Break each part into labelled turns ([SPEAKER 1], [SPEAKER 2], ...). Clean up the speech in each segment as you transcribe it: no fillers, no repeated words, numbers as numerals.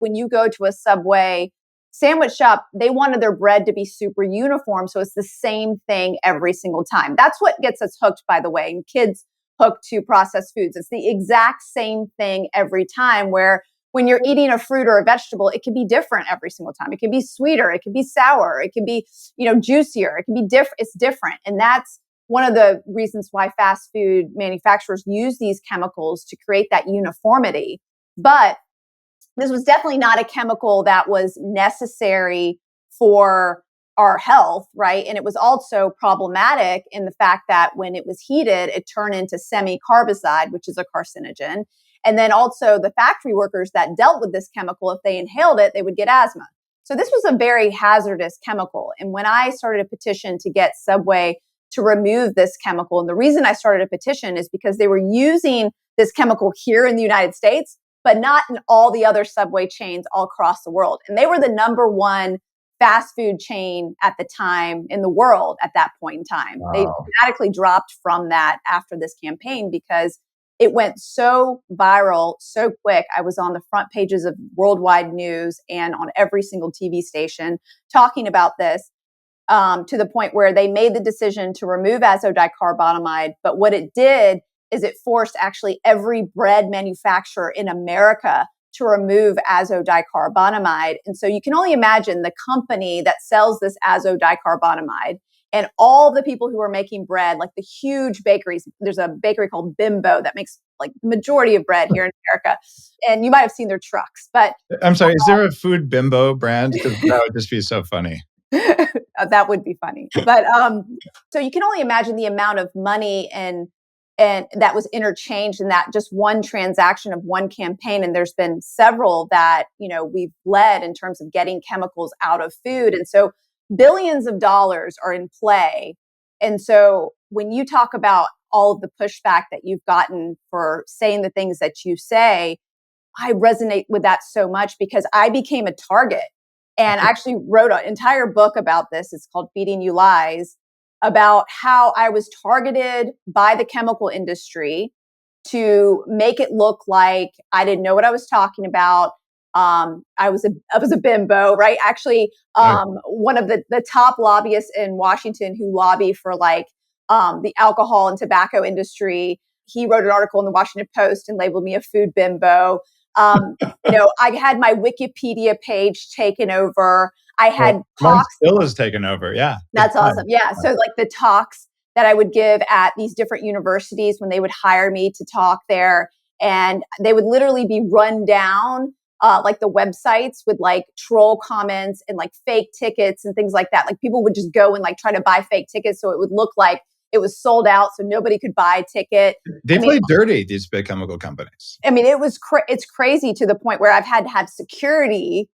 [SPEAKER 1] when you go to a Subway sandwich shop, they wanted their bread to be super uniform. So it's the same thing every single time. That's what gets us hooked, by the way, and kids hooked to processed foods. It's the exact same thing every time, where when you're eating a fruit or a vegetable, it can be different every single time. It can be sweeter. It can be sour. It can be, juicier. It can be different. It's different. And that's one of the reasons why fast food manufacturers use these chemicals to create that uniformity. But this was definitely not a chemical that was necessary for our health, right? And it was also problematic in the fact that when it was heated, it turned into semicarbazide, which is a carcinogen. And then also the factory workers that dealt with this chemical, if they inhaled it, they would get asthma. So this was a very hazardous chemical. And when I started a petition to get Subway to remove this chemical, and the reason I started a petition is because they were using this chemical here in the United States, but not in all the other Subway chains all across the world. And they were the number one fast food chain at the time in the world at that point in time. Wow. They dramatically dropped from that after this campaign because it went so viral so quick. I was on the front pages of worldwide news and on every single TV station talking about this to the point where they made the decision to remove azodicarbonamide. But what it did is it forced actually every bread manufacturer in America to remove azodicarbonamide. And so you can only imagine the company that sells this azodicarbonamide and all the people who are making bread, like the huge bakeries. There's a bakery called Bimbo that makes like the majority of bread here in America. And you might have seen their trucks. But
[SPEAKER 2] I'm sorry, is there a food bimbo brand? Because that would just be so funny.
[SPEAKER 1] That would be funny. But so you can only imagine the amount of money and that was interchanged in that just one transaction of one campaign. And there's been several that, we've led in terms of getting chemicals out of food. And so billions of dollars are in play. And so when you talk about all of the pushback that you've gotten for saying the things that you say, I resonate with that so much because I became a target and actually wrote an entire book about this. It's called Feeding You Lies, about how I was targeted by the chemical industry to make it look like I didn't know what I was talking about. I was a bimbo, right? Actually, one of the top lobbyists in Washington who lobby for the alcohol and tobacco industry. He wrote an article in the Washington Post and labeled me a food bimbo. I had my Wikipedia page taken over. I had talks.
[SPEAKER 2] Still is taken over. Yeah.
[SPEAKER 1] That's awesome. Yeah. So like the talks that I would give at these different universities when they would hire me to talk there, and they would literally be run down like the websites with like troll comments and like fake tickets and things like that. Like people would just go and like try to buy fake tickets so it would look like it was sold out, so nobody could buy a ticket.
[SPEAKER 2] They play dirty, these big chemical companies.
[SPEAKER 1] I mean, it's crazy to the point where I've had to have security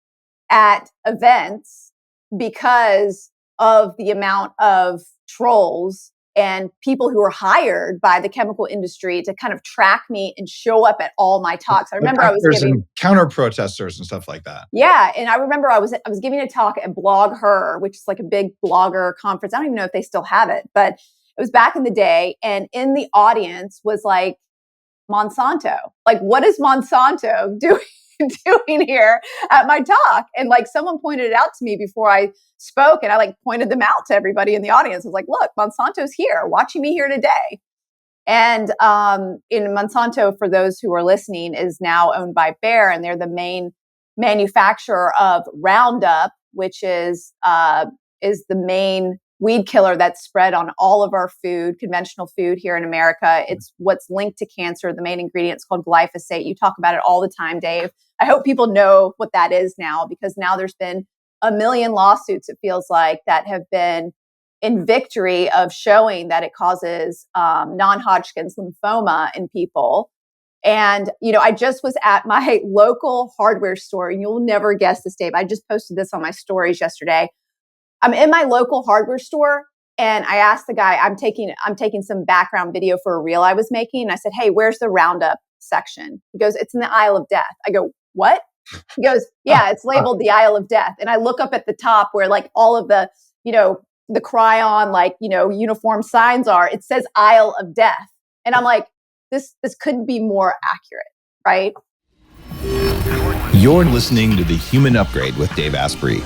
[SPEAKER 1] at events because of the amount of trolls and people who are hired by the chemical industry to kind of track me and show up at all my talks. I remember I was giving
[SPEAKER 2] counter protesters and stuff like that.
[SPEAKER 1] Yeah, and I remember I was giving a talk at Blog Her, which is like a big blogger conference. I don't even know if they still have it, but it was back in the day. And in the audience was like Monsanto. Like, what is Monsanto doing here at my talk? And like someone pointed it out to me before I spoke, and I like pointed them out to everybody in the audience. I was like, look, Monsanto's here watching me here today. And in Monsanto, for those who are listening, is now owned by Bayer, and they're the main manufacturer of Roundup, which is the main weed killer that's spread on all of our food, conventional food here in America. It's what's linked to cancer. The main ingredient is called glyphosate. You talk about it all the time, Dave. I hope people know what that is now, because now there's been a million lawsuits, it feels like, that have been in victory of showing that it causes non-Hodgkin's lymphoma in people. And, I just was at my local hardware store, and you'll never guess this, Dave. I just posted this on my stories yesterday. I'm in my local hardware store, and I asked the guy, I'm taking some background video for a reel I was making. And I said, hey, where's the Roundup section? He goes, it's in the aisle of death. I go, what? He goes, yeah, it's labeled the aisle of death. And I look up at the top where like all of the, the cryon, uniform signs are, it says aisle of death. And I'm like, this couldn't be more accurate, right?
[SPEAKER 3] You're listening to The Human Upgrade with Dave Asprey.